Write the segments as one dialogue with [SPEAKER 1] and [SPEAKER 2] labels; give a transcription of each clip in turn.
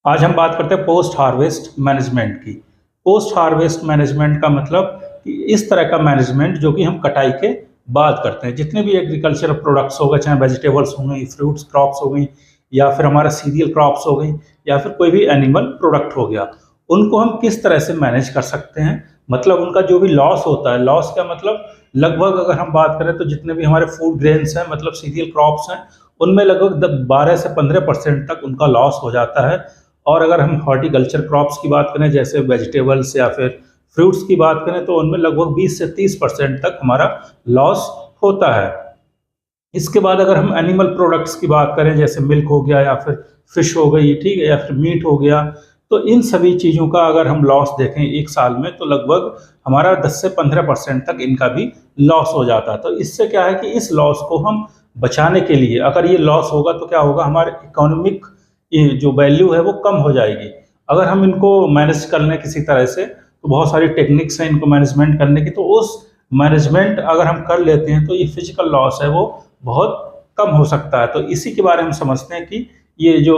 [SPEAKER 1] आज हम बात करते हैं पोस्ट हार्वेस्ट मैनेजमेंट की। पोस्ट हार्वेस्ट मैनेजमेंट का मतलब कि इस तरह का मैनेजमेंट जो कि हम कटाई के बाद करते हैं। जितने भी एग्रीकल्चर प्रोडक्ट्स हो गए, चाहे वेजिटेबल्स हो गई, फ्रूट्स क्रॉप्स हो गई, या फिर हमारा सीरियल क्रॉप्स हो गई, या फिर कोई भी एनिमल प्रोडक्ट हो गया, उनको हम किस तरह से मैनेज कर सकते हैं। मतलब उनका जो भी लॉस होता है, लॉस का मतलब लगभग अगर हम बात करें तो जितने भी हमारे फूड ग्रेन्स हैं, मतलब सीरियल क्रॉप्स हैं, उनमें लगभग 12 से 15% तक उनका लॉस हो जाता है। और अगर हम हॉर्टिकल्चर क्रॉप्स की बात करें, जैसे वेजिटेबल्स या फिर फ्रूट्स की बात करें, तो उनमें लगभग 20 से 30% तक हमारा लॉस होता है। इसके बाद अगर हम एनिमल प्रोडक्ट्स की बात करें, जैसे मिल्क हो गया या फिर फिश हो गई, ठीक है, या फिर मीट हो गया, तो इन सभी चीज़ों का अगर हम लॉस देखें एक साल में, तो लगभग हमारा 10 से 15% तक इनका भी लॉस हो जाता है। तो इससे क्या है कि इस लॉस को हम बचाने के लिए, अगर ये लॉस होगा तो क्या होगा, हमारे इकोनॉमिक ये जो वैल्यू है वो कम हो जाएगी। अगर हम इनको मैनेज कर लें किसी तरह से, तो बहुत सारी टेक्निक्स हैं इनको मैनेजमेंट करने की, तो उस मैनेजमेंट अगर हम कर लेते हैं तो ये फिजिकल लॉस है वो बहुत कम हो सकता है। तो इसी के बारे में हम समझते हैं कि ये जो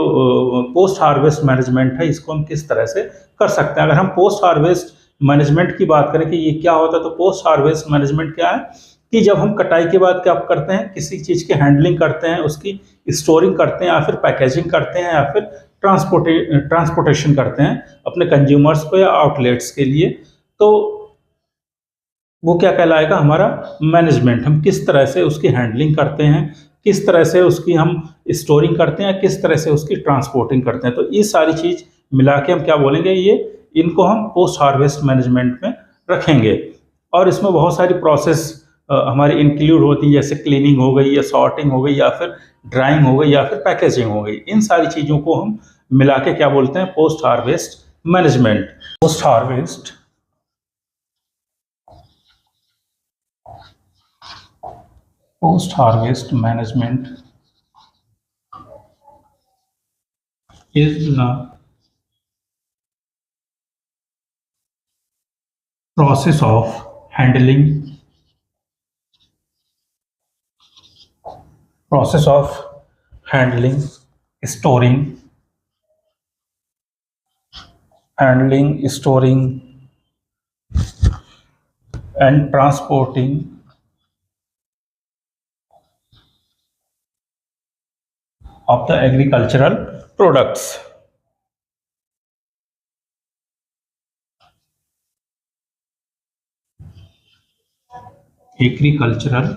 [SPEAKER 1] पोस्ट हार्वेस्ट मैनेजमेंट है, इसको हम किस तरह से कर सकते हैं। अगर हम पोस्ट हार्वेस्ट मैनेजमेंट की बात करें कि ये क्या होता है, तो पोस्ट हार्वेस्ट मैनेजमेंट क्या है कि जब हम कटाई के बाद क्या करते हैं, किसी चीज़ की हैंडलिंग करते हैं, उसकी स्टोरिंग करते हैं, या फिर पैकेजिंग करते हैं, या फिर ट्रांसपोर्टेशन करते हैं अपने कंज्यूमर्स को या आउटलेट्स के लिए, तो वो क्या कहलाएगा, हमारा मैनेजमेंट। हम किस तरह से उसकी हैंडलिंग करते हैं, किस तरह से उसकी हम स्टोरिंग करते हैं, किस तरह से उसकी ट्रांसपोर्टिंग करते हैं, तो ये सारी चीज़ मिला के हम क्या बोलेंगे, ये इनको हम पोस्ट हार्वेस्ट मैनेजमेंट में रखेंगे। और इसमें बहुत सारी प्रोसेस हमारी इंक्लूड होती है, जैसे क्लीनिंग हो गई, या सॉर्टिंग हो गई, या फिर ड्राइंग हो गई, या फिर पैकेजिंग हो गई। इन सारी चीज़ों को हम मिला के क्या बोलते हैं, post harvest management. Post harvest management is the process of handling storing and transporting of the agricultural products. Agricultural,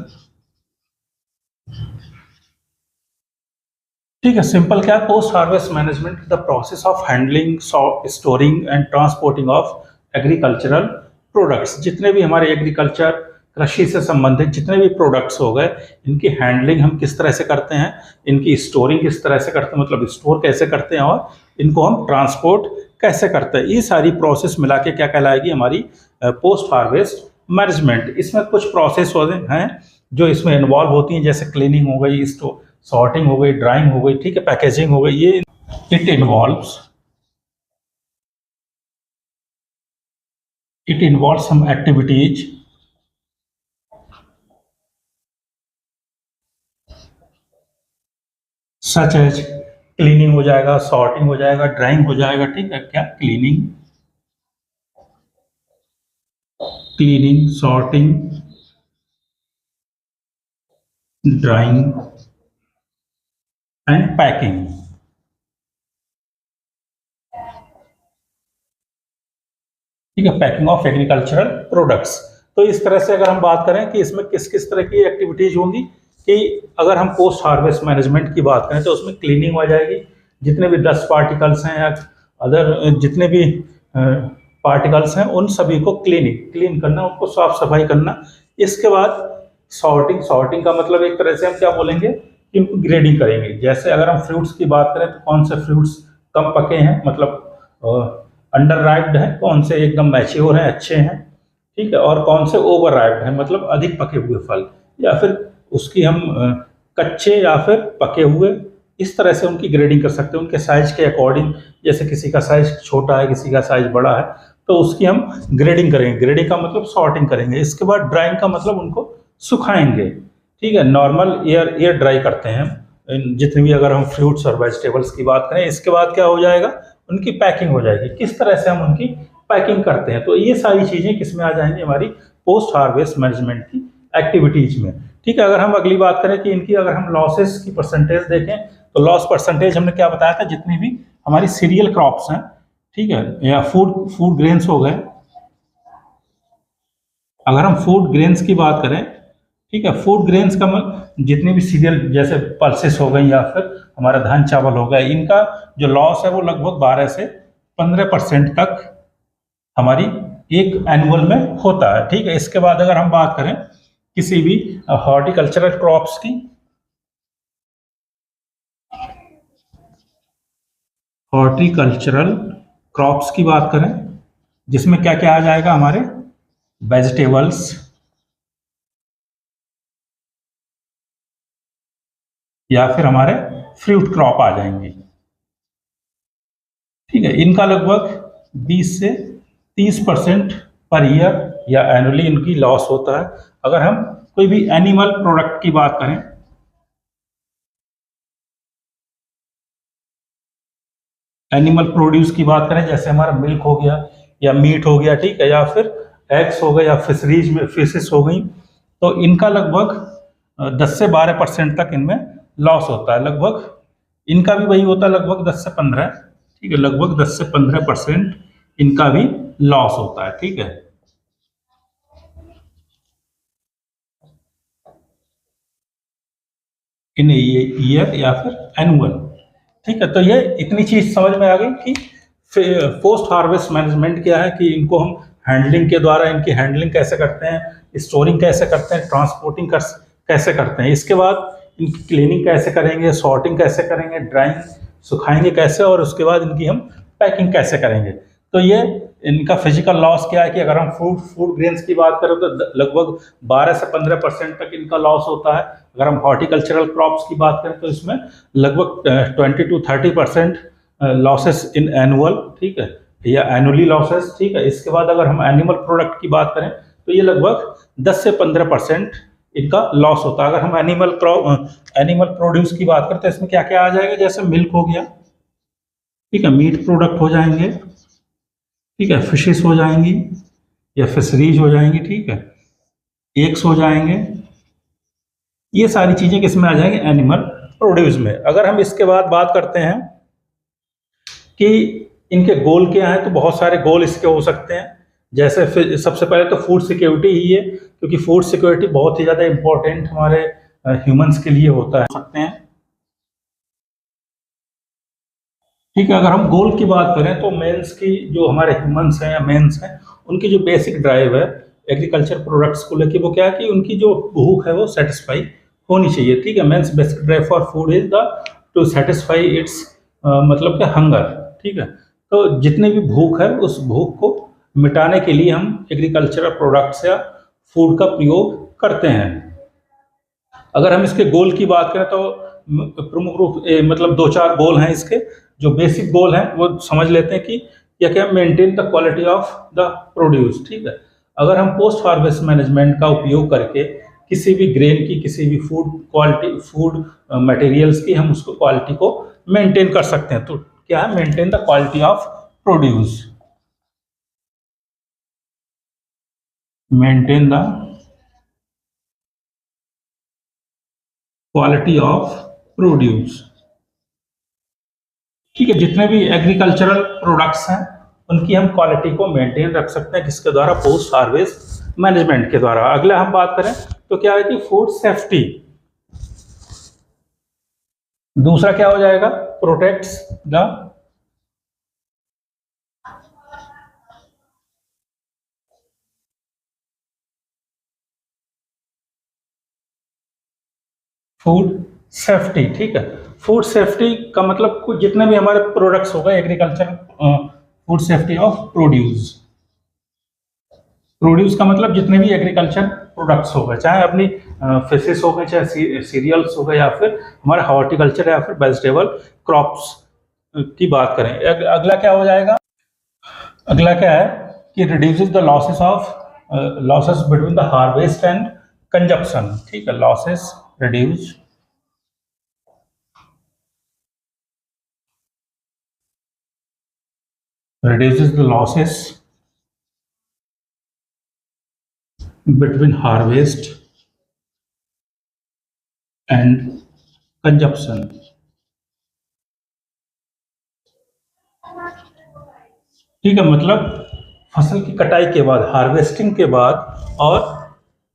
[SPEAKER 1] ठीक है, सिंपल क्या है, post harvest management the process of handling, storing and transporting of agricultural products. जितने भी हमारे agriculture, कृषि से संबंधित जितने भी प्रोडक्ट्स हो गए, इनकी हैंडलिंग हम किस तरह से करते हैं, इनकी स्टोरिंग किस तरह से करते हैं, मतलब स्टोर कैसे करते हैं, और इनको हम ट्रांसपोर्ट कैसे करते हैं, ये सारी प्रोसेस मिला के क्या कहलाएगी, हमारी पोस्ट हार्वेस्ट मैनेजमेंट। इसमें कुछ प्रोसेस हैं जो इसमें इन्वॉल्व होती हैं, जैसे क्लीनिंग हो गई, सॉर्टिंग हो गई, ड्राइंग हो गई, ठीक है, पैकेजिंग हो गई। ये it involves some activities such as cleaning हो जाएगा, सॉर्टिंग हो जाएगा, ड्राइंग हो जाएगा, ठीक है, क्या cleaning, sorting, drawing and packing. ठीक है, पैकिंग ऑफ एग्रीकल्चरल प्रोडक्ट्स। तो इस तरह से अगर हम बात करें कि इसमें किस किस तरह की एक्टिविटीज होंगी, कि अगर हम पोस्ट हार्वेस्ट मैनेजमेंट की बात करें तो उसमें क्लीनिंग हो जाएगी, जितने भी डस्ट पार्टिकल्स हैं या अदर जितने भी पार्टिकल्स हैं, उन सभी को क्लीन करना, उनको साफ सफाई करना। इसके बाद सॉर्टिंग का मतलब एक तरह से हम क्या बोलेंगे कि उनको ग्रेडिंग करेंगे। जैसे अगर हम फ्रूट्स की बात करें तो कौन से फ्रूट्स कम पके हैं, मतलब अंडर राइप्ड है, कौन से एकदम मैच्योर हैं, अच्छे हैं, ठीक है, और कौन से ओवर राइप्ड हैं, मतलब अधिक पके हुए फल, या फिर उसकी हम कच्चे या फिर पके हुए, इस तरह से उनकी ग्रेडिंग कर सकते हैं उनके साइज के अकॉर्डिंग। जैसे किसी का साइज छोटा है, किसी का साइज बड़ा है, तो उसकी हम ग्रेडिंग करेंगे। ग्रेडिंग का मतलब सॉर्टिंग करेंगे। इसके बाद ड्राइंग का मतलब उनको सुखाएंगे, ठीक है, नॉर्मल एयर ड्राई करते हैं जितने भी, अगर हम फ्रूट्स और वेजिटेबल्स की बात करें। इसके बाद क्या हो जाएगा, उनकी पैकिंग हो जाएगी, किस तरह से हम उनकी पैकिंग करते हैं। तो ये सारी चीज़ें किस में आ जाएंगी, हमारी पोस्ट हार्वेस्ट मैनेजमेंट की एक्टिविटीज में। ठीक है, अगर हम अगली बात करें कि इनकी अगर हम लॉसेस की परसेंटेज देखें तो लॉस परसेंटेज हमने क्या बताया था, जितनी भी हमारी सीरियल क्रॉप्स हैं, ठीक है, या फूड फूड ग्रेन्स हो गए, अगर हम फूड ग्रेन्स की बात करें, ठीक है, फूड ग्रेन्स का जितने भी सीरियल जैसे पल्सेस हो गई या फिर हमारा धान चावल हो गया, इनका जो लॉस है वो लगभग 12 से 15% तक हमारी एक एनुअल में होता है। ठीक है, इसके बाद अगर हम बात करें किसी भी हॉर्टिकल्चरल क्रॉप्स की, हॉर्टिकल्चरल क्रॉप्स की बात करें, जिसमें क्या क्या आ जाएगा, हमारे वेजिटेबल्स, या फिर हमारे फ्रूट क्रॉप आ जाएंगे। ठीक है, इनका लगभग 20 से 30% पर ईयर या एनुअली इनकी लॉस होता है। अगर हम कोई भी एनिमल प्रोडक्ट की बात करें, एनिमल प्रोड्यूस की बात करें, जैसे हमारा मिल्क हो गया या मीट हो गया, ठीक है, या फिर एग्स हो गए या फिशरीज में फिशेस हो गई, तो इनका लगभग 10 से 12% तक इनमें लॉस होता है। लगभग इनका भी वही होता है, लगभग 10 से 15, ठीक है, लगभग 10 से 15% इनका भी लॉस होता है। ठीक है, इन ईयर या फिर एनुअल। ठीक है, तो ये इतनी चीज समझ में आ गई कि पोस्ट हार्वेस्ट मैनेजमेंट क्या है, कि इनको हम हैंडलिंग के द्वारा इनकी हैंडलिंग कैसे करते हैं, स्टोरिंग कैसे करते हैं, ट्रांसपोर्टिंग कैसे करते हैं, इसके बाद इनकी क्लीनिंग कैसे करेंगे, सॉर्टिंग कैसे करेंगे, ड्राइंग सुखाएंगे कैसे, और उसके बाद इनकी हम पैकिंग कैसे करेंगे। तो ये इनका फिजिकल लॉस क्या है कि अगर हम फूड ग्रेन्स की बात करें तो लगभग 12 से 15% तक इनका लॉस होता है। अगर हम हॉर्टिकल्चरल क्रॉप्स की बात करें तो इसमें लगभग 20 to 30% लॉसेस इन एनुअल, ठीक है, या एनुअली लॉसेस। ठीक है, इसके बाद अगर हम एनिमल प्रोडक्ट की बात करें तो ये लगभग 10 से 15% इनका लॉस होता है। अगर हम एनिमल प्रोड्यूस की बात करें तो इसमें क्या क्या आ जाएगा, जैसे मिल्क हो गया, ठीक है, मीट प्रोडक्ट हो जाएंगे, ठीक है, फिशेस हो जाएंगी या फिशरीज हो जाएंगी, ठीक है, एग्स हो जाएंगे, ये सारी चीजें किसमें आ जाएंगे, एनिमल प्रोड्यूस में। अगर हम इसके बाद बात करते हैं कि इनके गोल क्या है, तो बहुत सारे गोल इसके हो सकते हैं। जैसे सबसे पहले तो फूड सिक्योरिटी ही है, क्योंकि फूड सिक्योरिटी बहुत ही ज़्यादा इंपॉर्टेंट हमारे ह्यूमंस के लिए होता है सकते हैं। ठीक है, अगर हम गोल की बात करें तो मेंस की जो हमारे ह्यूमंस हैं या मेंस हैं, उनकी जो बेसिक ड्राइव है एग्रीकल्चर प्रोडक्ट्स को लेके, वो क्या है कि उनकी जो भूख है वो सेटिस्फाई होनी चाहिए। ठीक है, man's basic drive for food is the to satisfy its मतलब क्या, हंगर। ठीक है, तो जितनी भी भूख है उस भूख को मिटाने के लिए हम एग्रीकल्चरल प्रोडक्ट्स या फूड का प्रयोग करते हैं। अगर हम इसके गोल की बात करें तो प्रमुख रूप मतलब 2-4 गोल हैं इसके। जो बेसिक गोल हैं वो समझ लेते हैं कि या क्या, maintain the quality of the produce. ठीक है, अगर हम पोस्ट हार्वेस्ट मैनेजमेंट का उपयोग करके किसी भी ग्रेन की, किसी भी फूड मटेरियल्स की हम उसको क्वालिटी को मेंटेन कर सकते हैं। तो क्या है, maintain the quality of produce, maintain the quality of produce. ठीक है, जितने भी एग्रीकल्चरल प्रोडक्ट्स हैं उनकी हम क्वालिटी को मेंटेन रख सकते हैं, किसके द्वारा, पोस्ट हार्वेस्ट मैनेजमेंट के द्वारा। अगला हम बात करें तो क्या है कि फूड सेफ्टी। दूसरा क्या हो जाएगा, प्रोटेक्ट्स द फूड सेफ्टी। ठीक है, फूड सेफ्टी का मतलब कुछ जितने भी हमारे प्रोडक्ट्स हो गए agriculture, food safety of produce. Produce का मतलब जितने भी एग्रीकल्चर प्रोडक्ट्स हो गए, चाहे अपनी फिशेस हो गए, चाहे सीरियल्स हो गए, या फिर हमारे हॉर्टिकल्चर या फिर वेजिटेबल क्रॉप्स की बात करें। अगला क्या हो जाएगा, अगला क्या है कि reduces the losses between the harvest and consumption. ठीक है, losses reduce reduces the losses between harvest and consumption। ठीक है, मतलब फसल की कटाई के बाद, हार्वेस्टिंग के बाद और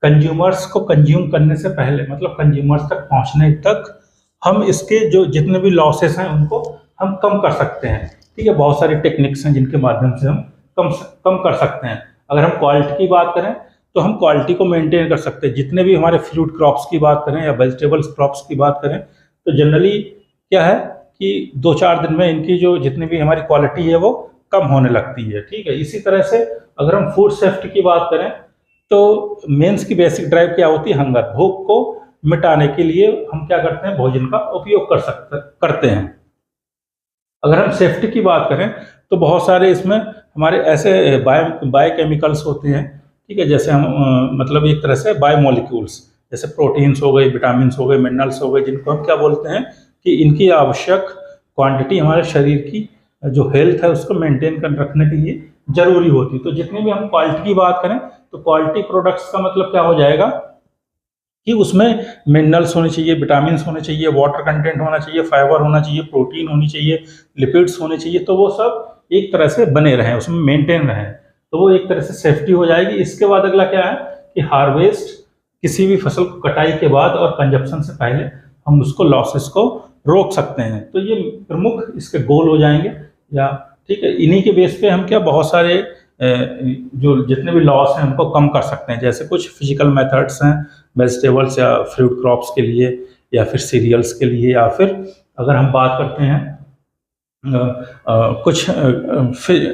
[SPEAKER 1] कंज्यूमर्स को कंज्यूम करने से पहले, मतलब कंज्यूमर्स तक पहुंचने तक हम इसके जो जितने भी लॉसेस हैं उनको हम कम कर सकते हैं। ठीक है, बहुत सारी टेक्निक्स हैं जिनके माध्यम से हम कम कर सकते हैं। अगर हम क्वालिटी की बात करें तो हम क्वालिटी को मेंटेन कर सकते हैं। जितने भी हमारे फ्रूट क्रॉप्स की बात करें या वेजिटेबल्स क्रॉप्स की बात करें तो जनरली क्या है कि 2-4 दिन में इनकी जो जितनी भी हमारी क्वालिटी है वो कम होने लगती है। ठीक है, इसी तरह से अगर हम फूड सेफ्टी की बात करें तो मेंस की बेसिक ड्राइव क्या होती है? हंगर, भूख को मिटाने के लिए हम क्या करते हैं? भोजन का उपयोग करते हैं। अगर हम सेफ्टी की बात करें तो बहुत सारे इसमें हमारे ऐसे बायोकेमिकल्स होते हैं। ठीक है, जैसे हम मतलब एक तरह से बायोमोलिक्यूल्स, जैसे प्रोटीन्स हो गए, विटामिन्स हो गए, मिनरल्स हो गए, जिनको हम क्या बोलते हैं कि इनकी आवश्यक क्वांटिटी हमारे शरीर की जो हेल्थ है उसको मेंटेन कर रखने के लिए जरूरी होती है। तो जितनी भी हम क्वालिटी की बात करें तो क्वालिटी प्रोडक्ट्स का मतलब क्या हो जाएगा कि उसमें मिनरल्स होने चाहिए, विटामिन्स होने चाहिए, वाटर कंटेंट होना चाहिए, फाइबर होना चाहिए, प्रोटीन होनी चाहिए, लिपिड्स होने चाहिए। तो वो सब एक तरह से बने रहें, उसमें मेंटेन रहें, तो वो एक तरह से सेफ्टी हो जाएगी। इसके बाद अगला क्या है कि हार्वेस्ट, किसी भी फसल को कटाई के बाद और कंजप्शन से पहले हम उसको लॉसेस को रोक सकते हैं। तो ये प्रमुख इसके गोल हो जाएंगे। या ठीक है, इन्हीं के बेस पे हम क्या बहुत सारे जो जितने भी लॉस हैं उनको कम कर सकते हैं। जैसे कुछ फिजिकल मेथड्स हैं वेजिटेबल्स या फ्रूट क्रॉप्स के लिए, या फिर सीरियल्स के लिए, या फिर अगर हम बात करते हैं कुछ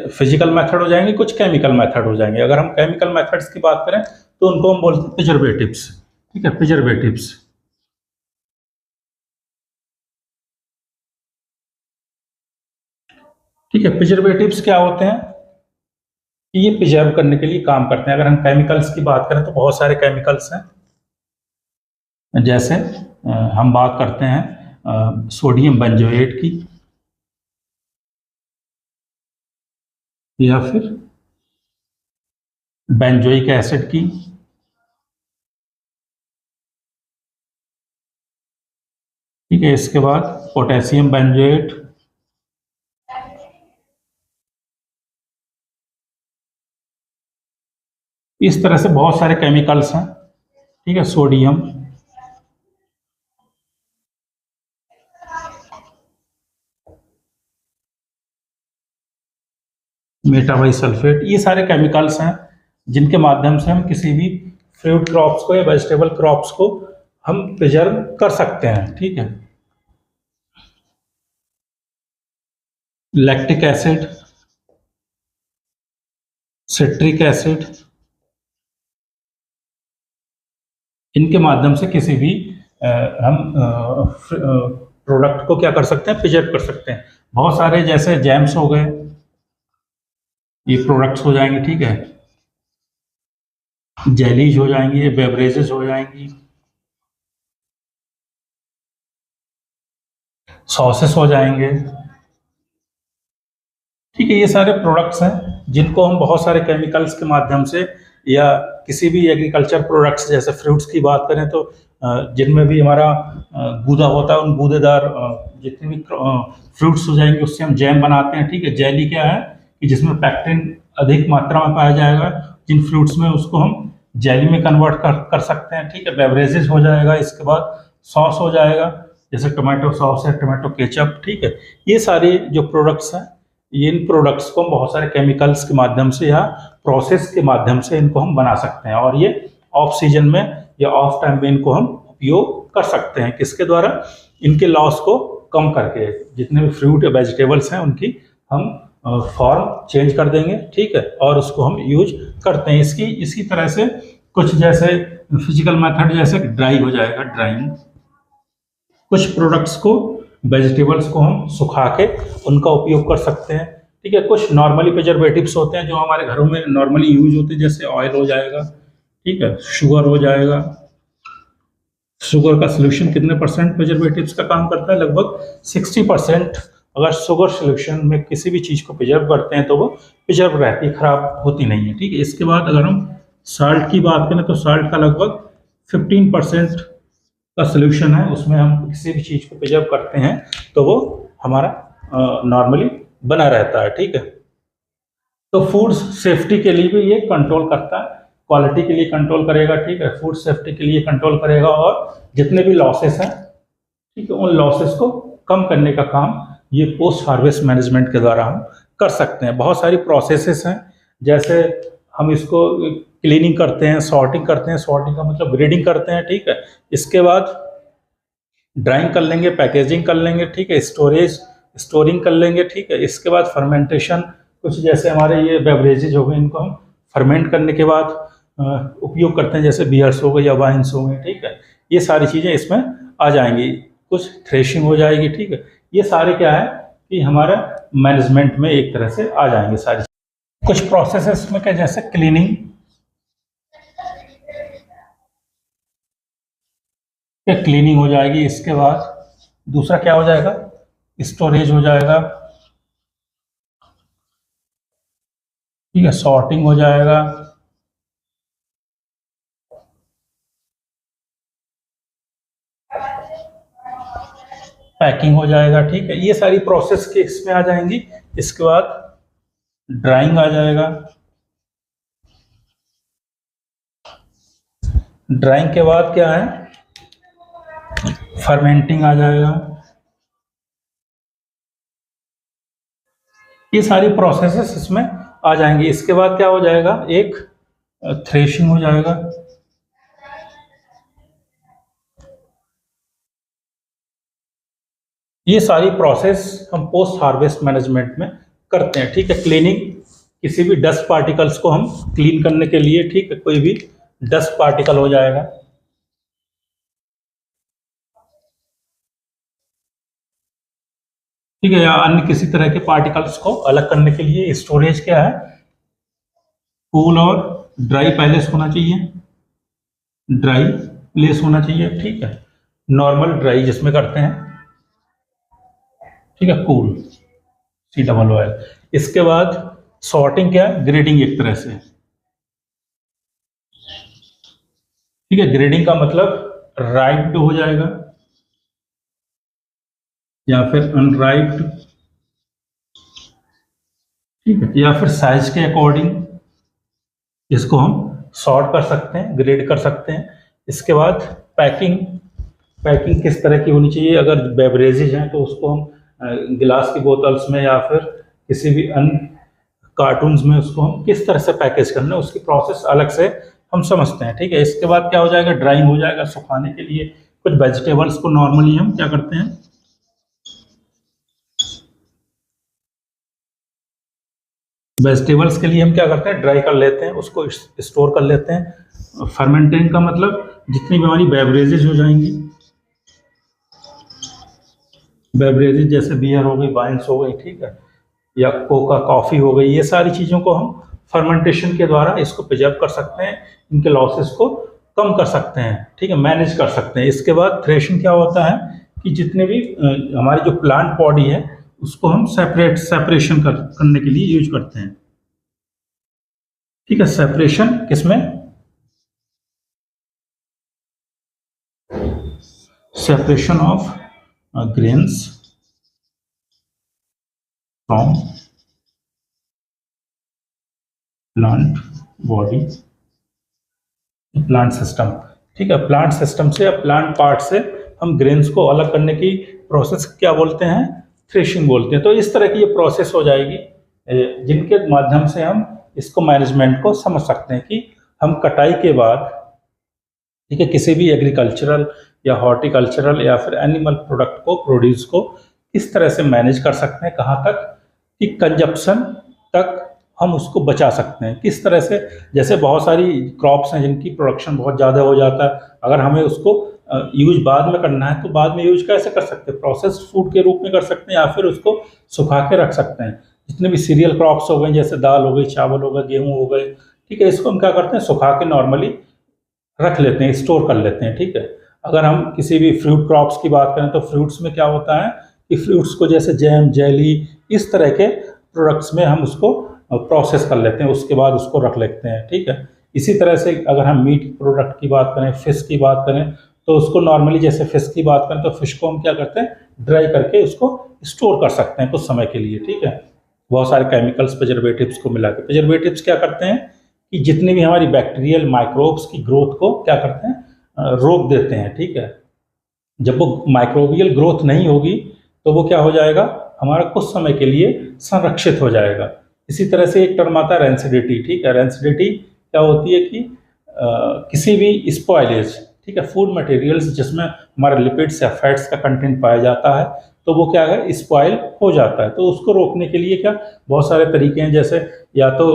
[SPEAKER 1] फिजिकल मेथड हो जाएंगे, कुछ केमिकल मेथड हो जाएंगे। अगर हम केमिकल मेथड्स की बात करें तो उनको हम बोलते हैं प्रिजर्वेटिव्स। ठीक है, प्रिजर्वेटिव्स। ठीक है, प्रिजर्वेटिव्स क्या होते हैं कि ये प्रिजर्व करने के लिए काम करते हैं। अगर हम केमिकल्स की बात करें तो बहुत सारे केमिकल्स हैं। जैसे हम बात करते हैं सोडियम बेंजोएट की, या फिर बेंजोइक एसिड की, ठीक है। इसके बाद पोटेशियम बेंजोएट, इस तरह से बहुत सारे केमिकल्स हैं। ठीक है, सोडियम, मेटाबाइसल्फेट, ये सारे केमिकल्स हैं जिनके माध्यम से हम किसी भी फ्रूट क्रॉप्स को या वेजिटेबल क्रॉप्स को हम प्रिजर्व कर सकते हैं। ठीक है, लैक्टिक एसिड, सिट्रिक एसिड, इनके माध्यम से किसी भी हम प्रोडक्ट को क्या कर सकते हैं? प्रिजर्व कर सकते हैं। बहुत सारे जैसे जैम्स हो गए, ये प्रोडक्ट्स हो जाएंगे। ठीक है, जेलीज हो जाएंगी, ये बेवरेजेस हो जाएंगी, सॉसेस हो जाएंगे। ठीक है, ये सारे प्रोडक्ट्स हैं जिनको हम बहुत सारे केमिकल्स के माध्यम से, या किसी भी एग्रीकल्चर प्रोडक्ट्स जैसे फ्रूट्स की बात करें तो जिनमें भी हमारा गूदा होता है, उन गूदेदार जितने भी फ्रूट्स हो जाएंगे उससे हम जैम बनाते हैं। ठीक है, जेली क्या है कि जिसमें पैक्टिन अधिक मात्रा में पाया जाएगा, जिन फ्रूट्स में उसको हम जेली में कन्वर्ट कर सकते हैं। ठीक है, बेवरेजेस हो जाएगा। इसके बाद सॉस हो जाएगा, जैसे टोमेटो सॉस है, टोमेटो केचप। ठीक है, ये सारे जो प्रोडक्ट्स हैं, इन प्रोडक्ट्स को हम बहुत सारे केमिकल्स के माध्यम से या प्रोसेस के माध्यम से इनको हम बना सकते हैं, और ये ऑफ सीजन में या ऑफ टाइम में इनको हम उपयोग कर सकते हैं। किसके द्वारा? इनके लॉस को कम करके। जितने भी फ्रूट या वेजिटेबल्स हैं उनकी हम फॉर्म चेंज कर देंगे। ठीक है, और उसको हम यूज करते हैं। इसी तरह से कुछ जैसे फिजिकल मेथड जैसे ड्राई हो जाएगा, ड्राइंग। कुछ प्रोडक्ट्स को, वेजिटेबल्स को हम सुखा के उनका उपयोग कर सकते हैं। ठीक है, कुछ नॉर्मली प्रिजर्वेटिव्स होते हैं जो हमारे घरों में नॉर्मली यूज होते हैं, जैसे ऑयल हो जाएगा। ठीक है, शुगर हो जाएगा। शुगर का सोल्यूशन कितने परसेंट प्रिजर्वेटिव्स का काम करता है? लगभग 60% अगर शुगर सोल्यूशन में किसी भी चीज़ को प्रिजर्व करते हैं तो वो प्रिजर्व रहती है, खराब होती नहीं है, ठीक है। इसके बाद अगर हम साल्ट की बात करें तो साल्ट का लगभग 15% का सोल्यूशन है, उसमें हम किसी भी चीज़ को प्रिजर्व करते हैं तो वो हमारा नॉर्मली बना रहता है, ठीक है। तो फूड सेफ्टी के लिए भी ये कंट्रोल करता है, क्वालिटी के लिए कंट्रोल करेगा, ठीक है, फूड सेफ्टी के लिए कंट्रोल करेगा, और जितने भी लॉसेस हैं, ठीक है, उन लॉसेस को कम करने का काम ये पोस्ट हार्वेस्ट मैनेजमेंट के द्वारा हम कर सकते हैं। बहुत सारी प्रोसेसेस हैं, जैसे हम इसको क्लीनिंग करते हैं, सॉर्टिंग करते हैं, सॉर्टिंग का मतलब ग्रेडिंग करते हैं, ठीक है, इसके बाद ड्राइंग कर लेंगे, पैकेजिंग कर लेंगे, ठीक है, स्टोरिंग कर लेंगे, ठीक है, इसके बाद फर्मेंटेशन, कुछ जैसे हमारे ये बेवरेजेज हो गए, इनको हम फर्मेंट करने के बाद उपयोग करते हैं, जैसे बियर्स हो गए या वाइन्स हो गए, ठीक है, ये सारी चीज़ें इसमें आ जाएंगी, कुछ थ्रेशिंग हो जाएगी, ठीक है, ये सारे क्या है कि हमारा मैनेजमेंट में एक तरह से आ जाएंगे सारी। कुछ प्रोसेसेस में क्या, जैसे क्लीनिंग हो जाएगी, इसके बाद दूसरा क्या हो जाएगा, स्टोरेज हो जाएगा, ठीक है, सॉर्टिंग हो जाएगा, पैकिंग हो जाएगा, ठीक है, ये सारी प्रोसेस के इसमें आ जाएंगी। इसके बाद ड्राइंग आ जाएगा, ड्राइंग के बाद क्या है, फर्मेंटिंग आ जाएगा, ये सारी प्रोसेसेस इसमें आ जाएंगी। इसके बाद क्या हो जाएगा, एक थ्रेशिंग हो जाएगा, ये सारी प्रोसेस हम पोस्ट हार्वेस्ट मैनेजमेंट में करते हैं, ठीक है। क्लीनिंग, किसी भी डस्ट पार्टिकल्स को हम क्लीन करने के लिए, ठीक है, कोई भी डस्ट पार्टिकल हो जाएगा, ठीक है, या अन्य किसी तरह के पार्टिकल्स को अलग करने के लिए। स्टोरेज क्या है, कूल और ड्राई प्लेस होना चाहिए, ड्राई प्लेस होना चाहिए, ठीक है, नॉर्मल ड्राई जिसमें करते हैं, ठीक है, कूल COOL। इसके बाद सॉर्टिंग क्या है, ग्रेडिंग एक तरह से, ठीक है, ग्रेडिंग का मतलब राइप्ड हो जाएगा या फिर अनराइप्ड, ठीक है, या फिर साइज के अकॉर्डिंग इसको हम सॉर्ट कर सकते हैं, ग्रेड कर सकते हैं। इसके बाद पैकिंग, पैकिंग किस तरह की होनी चाहिए, अगर बेवरेजेज हैं तो उसको हम गिलास की बोतल्स में या फिर किसी भी अन्य कार्टून्स में उसको हम किस तरह से पैकेज करना है, उसकी प्रोसेस अलग से हम समझते हैं, ठीक है। इसके बाद क्या हो जाएगा, ड्राइंग हो जाएगा, सुखाने के लिए। कुछ वेजिटेबल्स को नॉर्मली हम क्या करते हैं, वेजिटेबल्स के लिए हम क्या करते हैं, ड्राई कर लेते हैं, उसको स्टोर कर लेते हैं। फर्मेंटिंग का मतलब जितनी भी हमारी बेवरेजेज हो जाएंगी, बेवरेजेज जैसे बियर हो गई, वाइन्स हो गई, ठीक है, या कोका कॉफ़ी हो गई, ये सारी चीज़ों को हम फर्मेंटेशन के द्वारा इसको प्रिजर्व कर सकते हैं, इनके लॉसेस को कम कर सकते हैं, ठीक है, मैनेज कर सकते हैं। इसके बाद थ्रेशिंग क्या होता है कि जितने भी हमारी जो प्लांट बॉडी है उसको हम सेपरेशन करने के लिए यूज करते हैं, ठीक है, सेपरेशन किसमें, separation of grains from plant body, plant system, ठीक है, प्लांट सिस्टम से या प्लांट पार्ट से हम ग्रेन्स को अलग करने की प्रोसेस क्या बोलते हैं, थ्रेशिंग बोलते हैं। तो इस तरह की ये प्रोसेस हो जाएगी जिनके माध्यम से हम इसको मैनेजमेंट को समझ सकते हैं कि हम कटाई के बाद, ठीक है, किसी भी एग्रीकल्चरल या हॉर्टिकल्चरल या फिर एनिमल प्रोडक्ट को, प्रोड्यूस को किस तरह से मैनेज कर सकते हैं, कहाँ तक कि कंजप्शन तक हम उसको बचा सकते हैं, किस तरह से। जैसे बहुत सारी क्रॉप्स हैं जिनकी प्रोडक्शन बहुत ज़्यादा हो जाता है, अगर हमें उसको यूज बाद में करना है तो बाद में यूज कैसे कर सकते हैं, प्रोसेस्ड फूड के रूप में कर सकते हैं या फिर उसको सुखा के रख सकते हैं। जितने भी सीरियल क्रॉप्स हो गए, जैसे दाल हो गई, चावल हो गए, गेहूँ हो गए, ठीक है, इसको हम क्या करते हैं, सुखा के नॉर्मली रख लेते हैं, स्टोर कर लेते हैं, ठीक है। अगर हम किसी भी फ्रूट क्रॉप्स की बात करें तो फ्रूट्स में क्या होता है कि फ्रूट्स को जैसे जैम, जेली, इस तरह के प्रोडक्ट्स में हम उसको प्रोसेस कर लेते हैं, उसके बाद उसको रख लेते हैं, ठीक है। इसी तरह से अगर हम मीट प्रोडक्ट की बात करें, फिश की बात करें, तो उसको नॉर्मली जैसे फिश की बात करें तो फिश को हम क्या करते हैं, ड्राई करके उसको स्टोर कर सकते हैं कुछ समय के लिए, ठीक है। बहुत सारे केमिकल्स, प्रिजर्वेटिव्स को मिला के, प्रिजर्वेटिव्स क्या करते हैं कि जितनी भी हमारी बैक्टीरियल माइक्रोब्स की ग्रोथ को क्या करते हैं, रोक देते हैं, ठीक है। जब वो माइक्रोबियल ग्रोथ नहीं होगी तो वो क्या हो जाएगा, हमारा कुछ समय के लिए संरक्षित हो जाएगा। इसी तरह से एक टर्म आता है रेंसिडिटी, ठीक है। रेंसिडिटी क्या होती है कि किसी भी स्पॉइलेज, ठीक है, फूड मटेरियल्स जिसमें हमारे लिपिड्स या फैट्स का कंटेंट पाया जाता है, तो वो क्या है, स्पॉइल हो जाता है। तो उसको रोकने के लिए क्या बहुत सारे तरीके हैं, जैसे या तो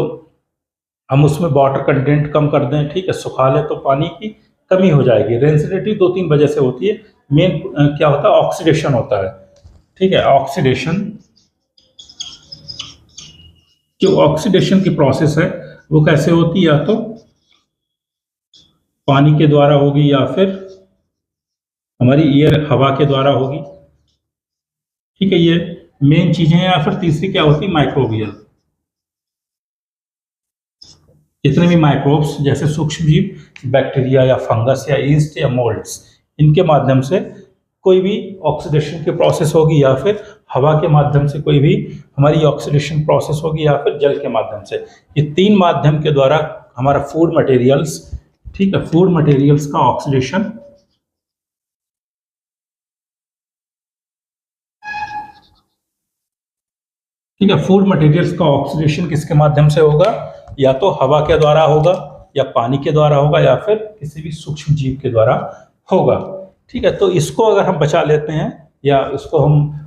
[SPEAKER 1] हम उसमें वाटर कंटेंट कम कर दें, ठीक है, सुखा लें तो पानी की कमी हो जाएगी। रेंसिडिटी 2-3 वजह से होती है। मेन क्या होता है, ऑक्सीडेशन होता है, ठीक है। ऑक्सीडेशन, जो ऑक्सीडेशन की प्रोसेस है वो कैसे होती है, या तो पानी के द्वारा होगी या फिर हमारी एयर, हवा के द्वारा होगी, ठीक है। ये मेन चीजें हैं। या फिर तीसरी क्या होती है, माइक्रोबियल, जितने भी माइक्रोब्स जैसे सूक्ष्म जीव, बैक्टीरिया या फंगस या ईस्ट या मोल्ड्स, इनके माध्यम से कोई भी ऑक्सीडेशन की प्रोसेस होगी, या फिर हवा के माध्यम से कोई भी हमारी ऑक्सीडेशन प्रोसेस होगी, या फिर जल के माध्यम से। ये 3 माध्यम के द्वारा हमारा फूड मटेरियल्स, ठीक है, फूड मटेरियल्स का ऑक्सीडेशन, ठीक है, फूड मटेरियल्स का ऑक्सीडेशन किसके माध्यम से होगा, या तो हवा के द्वारा होगा, या पानी के द्वारा होगा, या फिर किसी भी सूक्ष्म जीव के द्वारा होगा, ठीक है। तो इसको अगर हम बचा लेते हैं, या इसको हम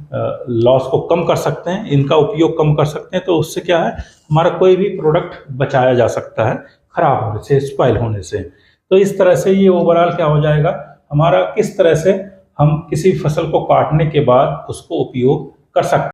[SPEAKER 1] लॉस को कम कर सकते हैं, इनका उपयोग कम कर सकते हैं, तो उससे क्या है, हमारा कोई भी प्रोडक्ट बचाया जा सकता है खराब होने से, स्पॉइल होने से। तो इस तरह से ये ओवरऑल क्या हो जाएगा हमारा, किस तरह से हम किसी फसल को काटने के बाद उसको उपयोग कर सकते हैं।